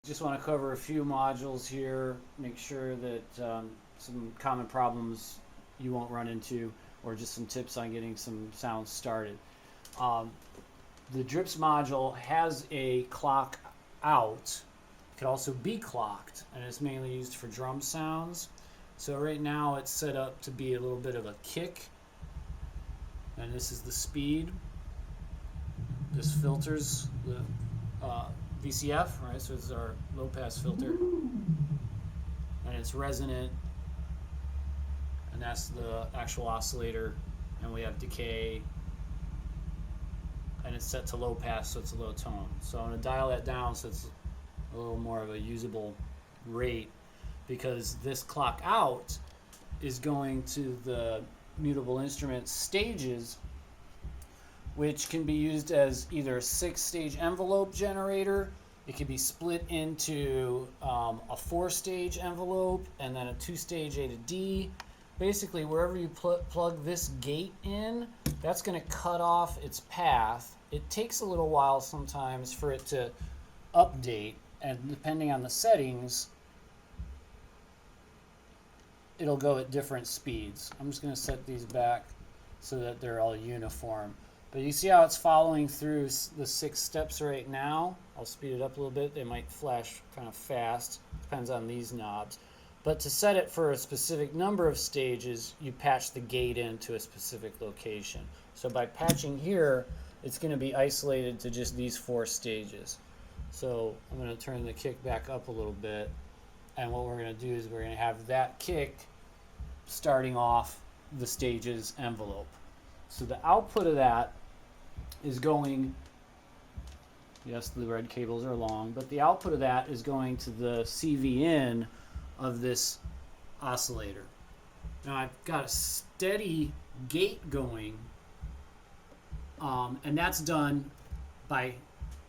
just want to cover a few modules here, make sure that some common problems you won't run into, or just some tips on getting some sounds started. Um, the drips module has a clock out. It could also be clocked, and it's mainly used for drum sounds. So right now it's set up to be a little bit of a kick, and this is the speed. This filters the VCF, right? So this is our low pass filter, and it's resonant, and that's the actual oscillator, and we have decay, and it's set to low pass, so it's a low tone. So I'm going to dial that down so it's a little more of a usable rate, because this clock out is going to the mutable instrument stages, which can be used as either a 6-stage envelope generator. It can be split into a 4-stage envelope and then a 2-stage A to D. Basically, wherever you plug this gate in, that's going to cut off its path. It takes a little while sometimes for it to update, and depending on the settings, it'll go at different speeds. I'm just going to set these back so that they're all uniform. But you see how it's following through the 6 steps right now? I'll speed it up a little bit. They might flash kind of fast. Depends on these knobs. But to set it for a specific number of stages, you patch the gate into a specific location. So by patching here, it's going to be isolated to just these 4 stages. So I'm going to turn the kick back up a little bit. And what we're going to do is we're going to have that kick starting off the stages envelope. So the output of that is going, yes, the red cables are long, but the output of that is going to the CV in of this oscillator. Now I've got a steady gate going, and that's done by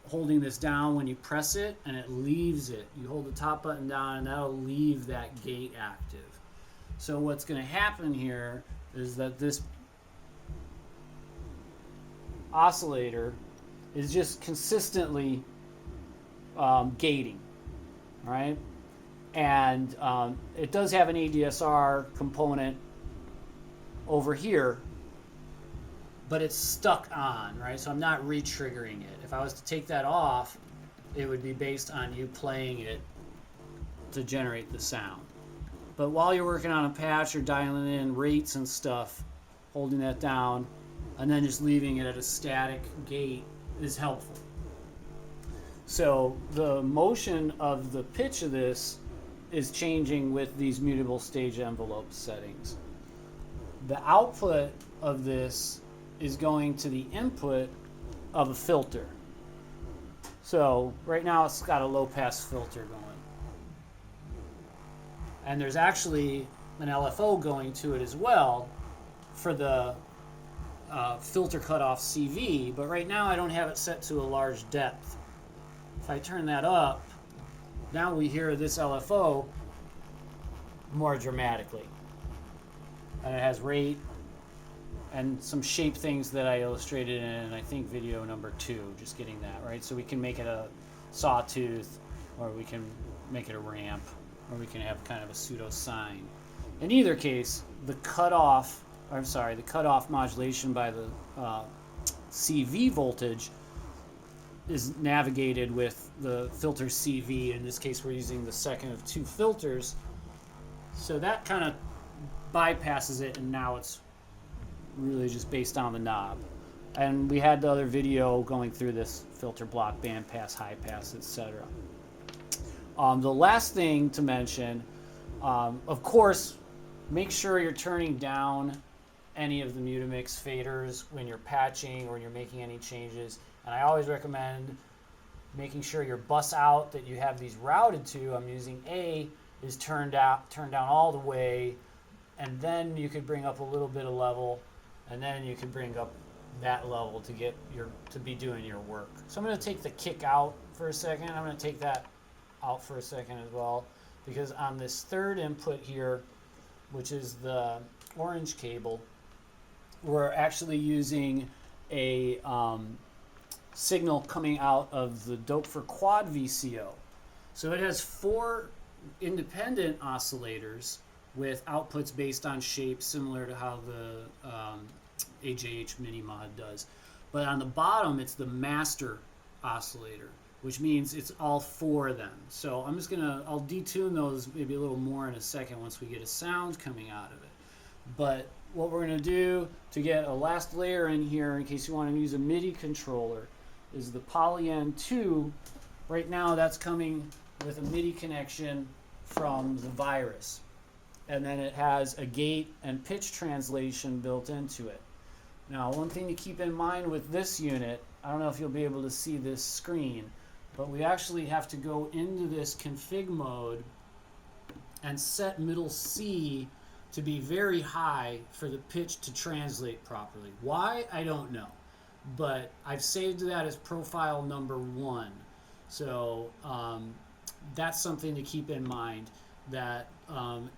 holding this down when you press it, and it leaves it. You hold the top button down and that'll leave that gate active. So what's going to happen here is that this oscillator is just consistently gating, right? And it does have an ADSR component over here, but it's stuck on, right? So I'm not re-triggering it. If I was to take that off, it would be based on you playing it to generate the sound. But while you're working on a patch or dialing in rates and stuff, holding that down, and then just leaving it at a static gate is helpful. So the motion of the pitch of this is changing with these mutable stage envelope settings. The output of this is going to the input of a filter. So right now it's got a low pass filter going. And there's actually an LFO going to it as well for the filter cutoff CV, but right now I don't have it set to a large depth. If I turn that up, now we hear this LFO more dramatically. And it has rate and some shape things that I illustrated in, I think, video number 2, just getting that, right? So we can make it a sawtooth, or we can make it a ramp, or we can have kind of a pseudo sine. In either case, the cutoff modulation by the CV voltage is navigated with the filter CV. In this case, we're using the second of 2 filters. So that kind of bypasses it, and now it's really just based on the knob. And we had the other video going through this filter block, band pass, high pass, etc. The last thing to mention, of course, make sure you're turning down any of the Mutamix faders when you're patching or when you're making any changes. And I always recommend making sure your bus out that you have these routed to, I'm using A, is turned down all the way, and then you could bring up a little bit of level, and then you can bring up that level to be doing your work. So I'm going to take the kick out for a second. I'm going to take that out for a second as well, because on this third input here, which is the orange cable, we're actually using a signal coming out of the Doepfer quad VCO. So it has 4 independent oscillators with outputs based on shape, similar to how the AJH mini mod does. But on the bottom, it's the master oscillator, which means it's all 4 of them. So I'll detune those maybe a little more in a second once we get a sound coming out of it. But what we're going to do to get a last layer in here, in case you want to use a MIDI controller, is the Polyend 2. Right now that's coming with a MIDI connection from the virus. And then it has a gate and pitch translation built into it. Now, one thing to keep in mind with this unit, I don't know if you'll be able to see this screen, but we actually have to go into this config mode and set middle C to be very high for the pitch to translate properly. Why? I don't know. But I've saved that as profile number 1. So that's something to keep in mind, that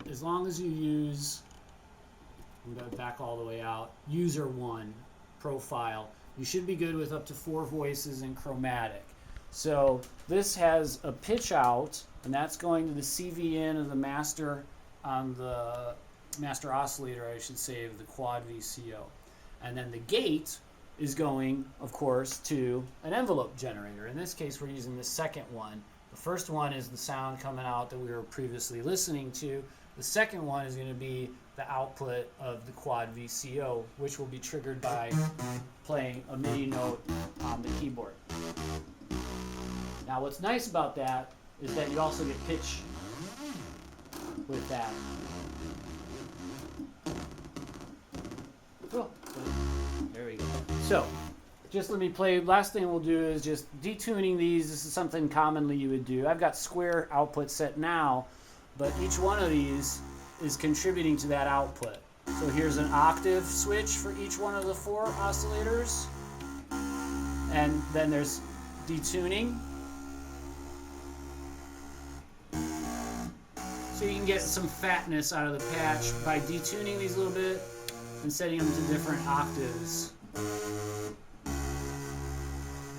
as long as you use, I'm going to back all the way out, user 1 profile, you should be good with up to 4 voices in chromatic. So this has a pitch out, and that's going to the CV in of the master on the master oscillator, I should say, of the quad VCO. And then the gate is going, of course, to an envelope generator. In this case, we're using the second one. The first one is the sound coming out that we were previously listening to. The second one is going to be the output of the quad VCO, which will be triggered by playing a MIDI note on the keyboard. Now, what's nice about that is that you also get pitch with that. Oh, there we go. So, just let me play. Last thing we'll do is just detuning these. This is something commonly you would do. I've got square output set now, but each one of these is contributing to that output. So here's an octave switch for each one of the 4 oscillators. And then there's detuning. So you can get some fatness out of the patch by detuning these a little bit and setting them to different octaves.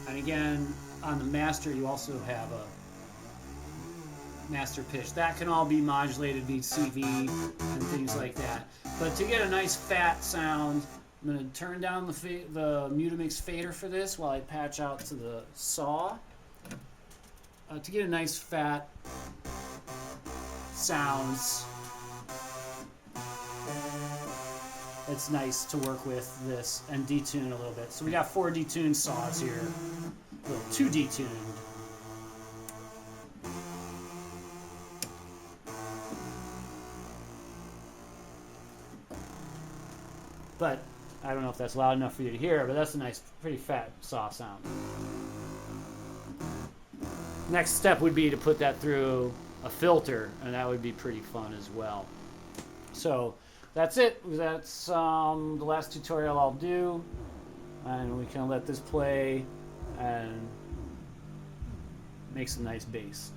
And again, on the master, you also have a master pitch. That can all be modulated via CV and things like that. But to get a nice fat sound, I'm going to turn down the Mutamix fader for this while I patch out to the saw. To get a nice fat sounds, it's nice to work with this and detune a little bit. So we got 4 detuned saws here. Well, 2 detuned. But I don't know if that's loud enough for you to hear, but that's a nice, pretty fat saw sound. Next step would be to put that through a filter, and that would be pretty fun as well. So that's it. That's the last tutorial I'll do, and we can let this play and make some nice bass.